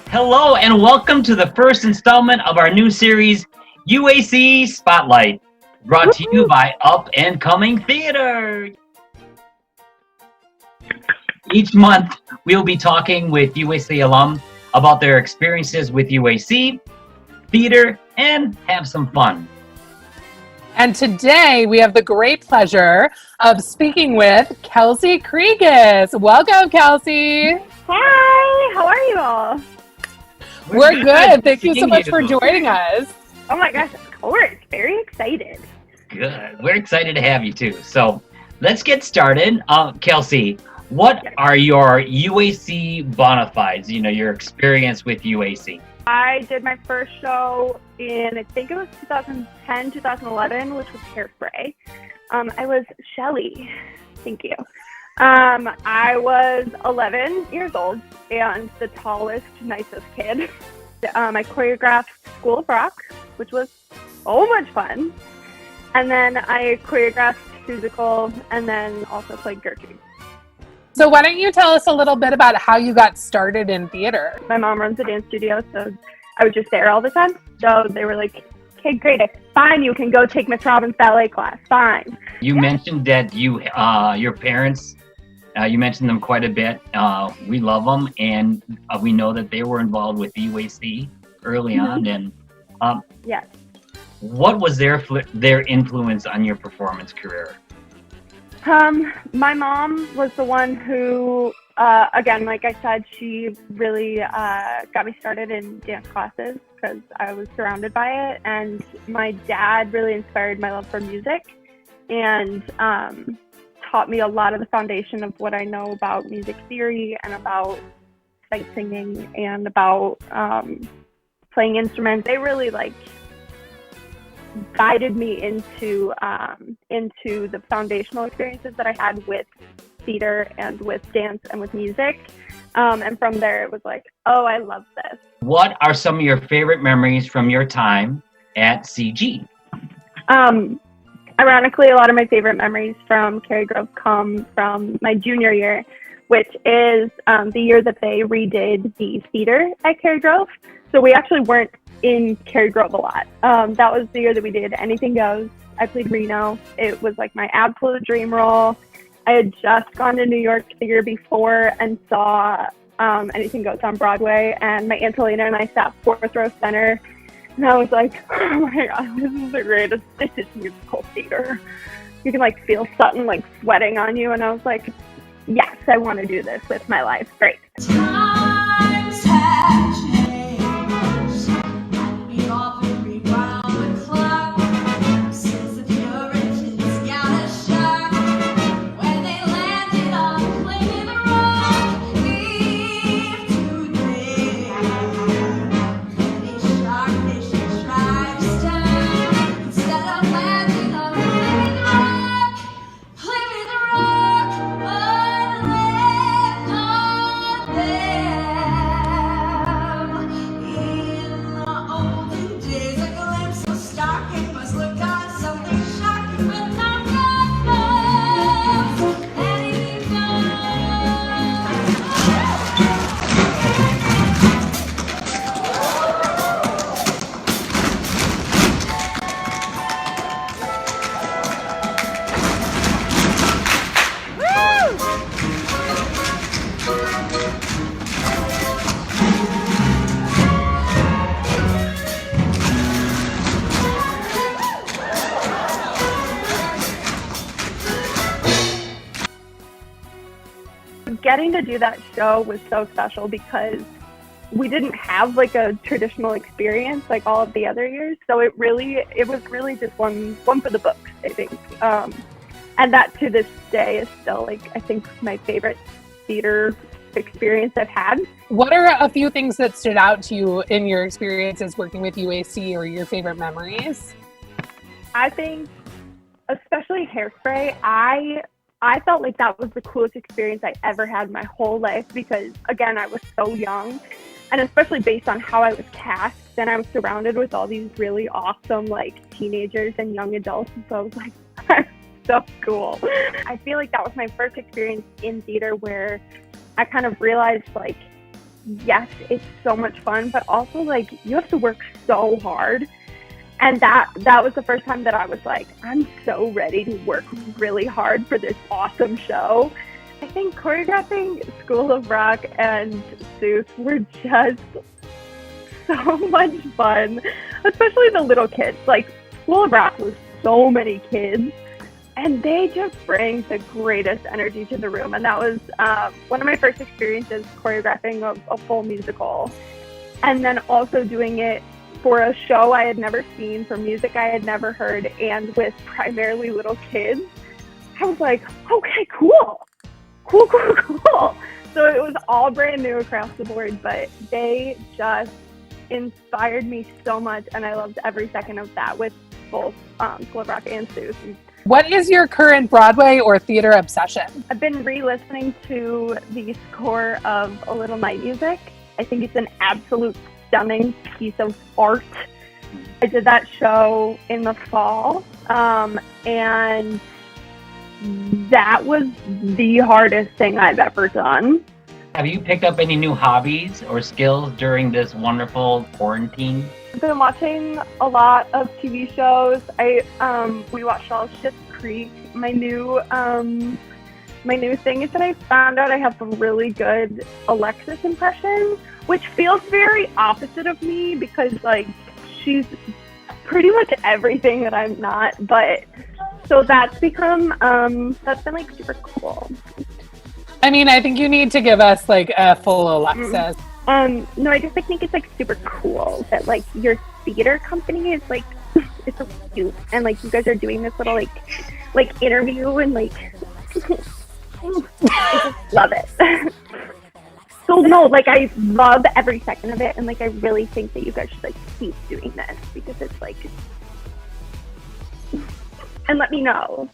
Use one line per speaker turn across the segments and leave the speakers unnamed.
Hello and welcome to the first installment of our new series, UAC Spotlight, brought to you by Up and Coming Theater. Each month, we'll be talking with UAC alum about their experiences with UAC, theater, and have some fun.
And today we have the great pleasure of speaking with Kelsey Krieges. Welcome, Kelsey.
Hi, how are you all?
We're good. Thank you so much for joining us.
Oh my gosh, of course. Very excited.
Good. We're excited to have you too. So let's get started. Kelsey, what are your UAC bona fides? Your experience with UAC.
I did my first show in, I think it was 2010, 2011, which was Hairspray. I was Shelly. Thank you. I was 11 years old and the tallest, nicest kid. I choreographed School of Rock, which was so much fun. And then I choreographed Musical and then also played Gertrude.
So why don't you tell us a little bit about how you got started in theater?
My mom runs a dance studio, so I was just there all the time. So they were like, okay, great, fine, you can go take Miss Robbins' ballet class, fine.
You mentioned that your parents, you mentioned them quite a bit. We love them, and we know that they were involved with UAC early on. And
yes.
What was their influence on your performance career?
My mom was the one who, again, like I said, she really got me started in dance classes because I was surrounded by it. And my dad really inspired my love for music and taught me a lot of the foundation of what I know about music theory and about sight singing and about playing instruments. They really guided me into the foundational experiences that I had with theater and with dance and with music. And from there, it was like, oh, I love this.
What are some of your favorite memories from your time at CG?
Ironically, a lot of my favorite memories from Cary Grove come from my junior year, which is the year that they redid the theater at Cary Grove. So we actually weren't in Cary Grove a lot. That was the year that we did Anything Goes. I played Reno. It was like my absolute dream role. I had just gone to New York the year before and saw Anything Goes on Broadway, and my Aunt Helena and I sat fourth row center, and I was like, oh my God, this is the greatest. This is musical theater. You can feel Sutton sweating on you, and I was like, yes, I want to do this with my life. Great.
Times have changed, and we've often rewound the clock since the Puritans got a shock when they landed on Plymouth Rock. Leave today, they shock nation tribes down instead of landing on Plymouth Rock, what left on them in the olden days. A glimpse of stocking must look on something shocking, but not enough. Anything
Getting to do that show was so special because we didn't have a traditional experience like all of the other years. So it was really just one for the books, I think. And that to this day is still I think my favorite theater experience I've had.
What are a few things that stood out to you in your experiences working with UAC or your favorite memories?
I think, especially Hairspray, I felt like that was the coolest experience I ever had my whole life because, again, I was so young. And especially based on how I was cast, then I was surrounded with all these really awesome, teenagers and young adults. And so I was like, that's so cool. I feel like that was my first experience in theater where I kind of realized, yes, it's so much fun, but also like you have to work so hard. And that was the first time that I was like, I'm so ready to work really hard for this awesome show. I think choreographing School of Rock and Seuss were just so much fun, especially the little kids. Like, School of Rock was so many kids, and they just bring the greatest energy to the room. And that was one of my first experiences choreographing a full musical. And then also doing it for a show I had never seen, for music I had never heard, and with primarily little kids. I was like, okay, cool. So it was all brand new across the board, but they just inspired me so much, and I loved every second of that with both School of Rock and Seuss.
What is your current Broadway or theater obsession?
I've been re-listening to the score of A Little Night Music. I think it's an absolute stunning piece of art. I did that show in the fall, and that was the hardest thing I've ever done.
Have you picked up any new hobbies or skills during this wonderful quarantine?
I've been watching a lot of TV shows. We watched all Schitt's Creek. My new thing is that I found out I have a really good Alexis impression, which feels very opposite of me because like she's pretty much everything that I'm not. But so that's been like super cool.
I mean, I think you need to give us like a full Alexis.
No, I just think it's like super cool that like your theater company is like it's so cute, and like you guys are doing this little like interview, and like I just love it. So no, like I love every second of it, and like I really think that you guys should like keep doing this because it's like, and let me know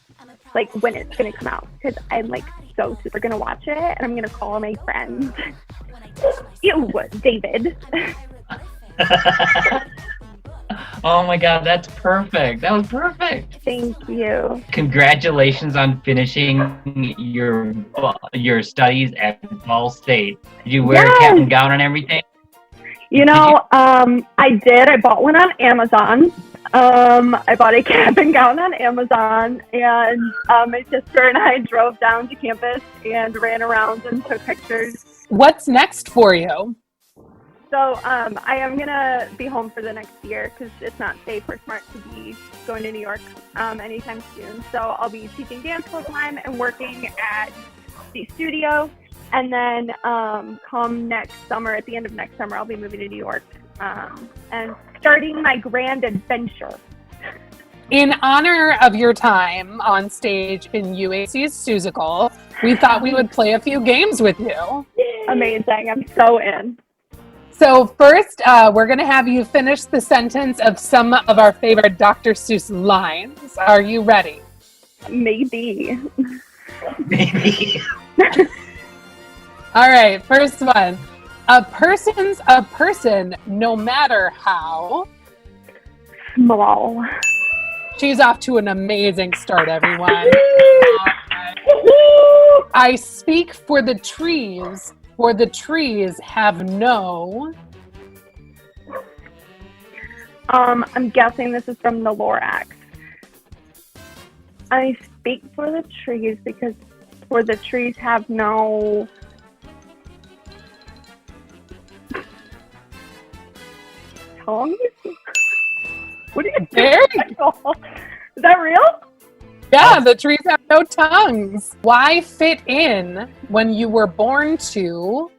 like when it's gonna come out because I'm like so super gonna watch it, and I'm gonna call my friends. Ew, David.
Oh my God, that's perfect. That was perfect.
Thank you.
Congratulations on finishing your studies at Ball State. Did you wear a cap and gown and everything?
You know, I did. I bought one on Amazon. I bought a cap and gown on Amazon, and my sister and I drove down to campus and ran around and took pictures.
What's next for you?
So I am going to be home for the next year because it's not safe or smart to be going to New York anytime soon. So I'll be teaching dance full time and working at the studio. And then come next summer, at the end of next summer, I'll be moving to New York and starting my grand adventure.
In honor of your time on stage in UAC's Seussical, we thought we would play a few games with you.
Amazing. I'm so in.
So first, we're going to have you finish the sentence of some of our favorite Dr. Seuss lines. Are you ready?
Maybe.
Maybe.
All right, first one. A person's a person, no matter how.
Small.
She's off to an amazing start, everyone. I speak for the trees have no.
I'm guessing this is from the Lorax. I speak for the trees because for the trees have no. Tongues? What are you
Very
doing? Is that real?
Yeah, the trees have no tongues. Why fit in when you were born to?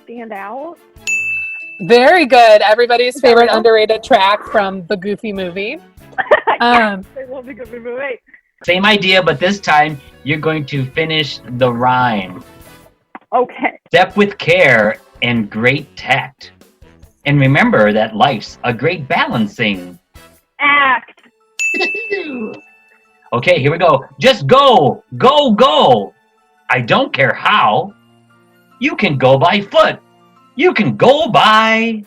Stand out?
Very good. Everybody's favorite underrated track from the Goofy movie.
I love the Goofy movie.
Same idea, but this time you're going to finish the rhyme.
Okay.
Step with care and great tact. And remember that life's a great balancing.
Act.
Okay, here we go. Just go, go, go. I don't care how. You can go by foot. You can go by.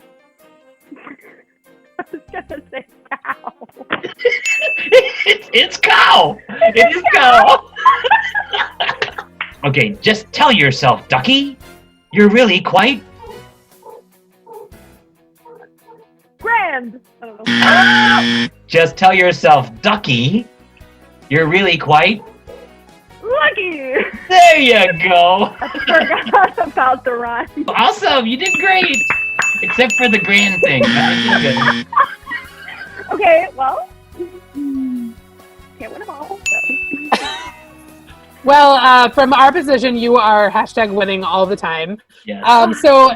I was gonna say cow.
It's cow. It is cow. Okay, just tell yourself, ducky. You're really quite
Grand. I don't know.
Just tell yourself, Ducky, you're really quite.
Lucky.
There you go.
I forgot about the rhyme.
Awesome, you did great. Except for the grand thing. But you did good.
Okay, well, can't win them all. So.
Well, from our position, you are hashtag winning all the time.
Yes.
So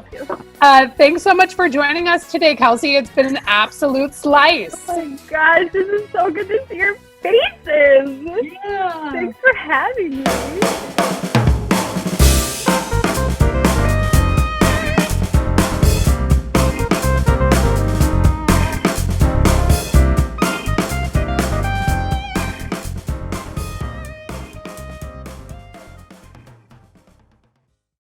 thanks so much for joining us today, Kelsey. It's been an absolute slice.
Oh my gosh, this is so good to see your faces.
Yeah.
Thanks for having me.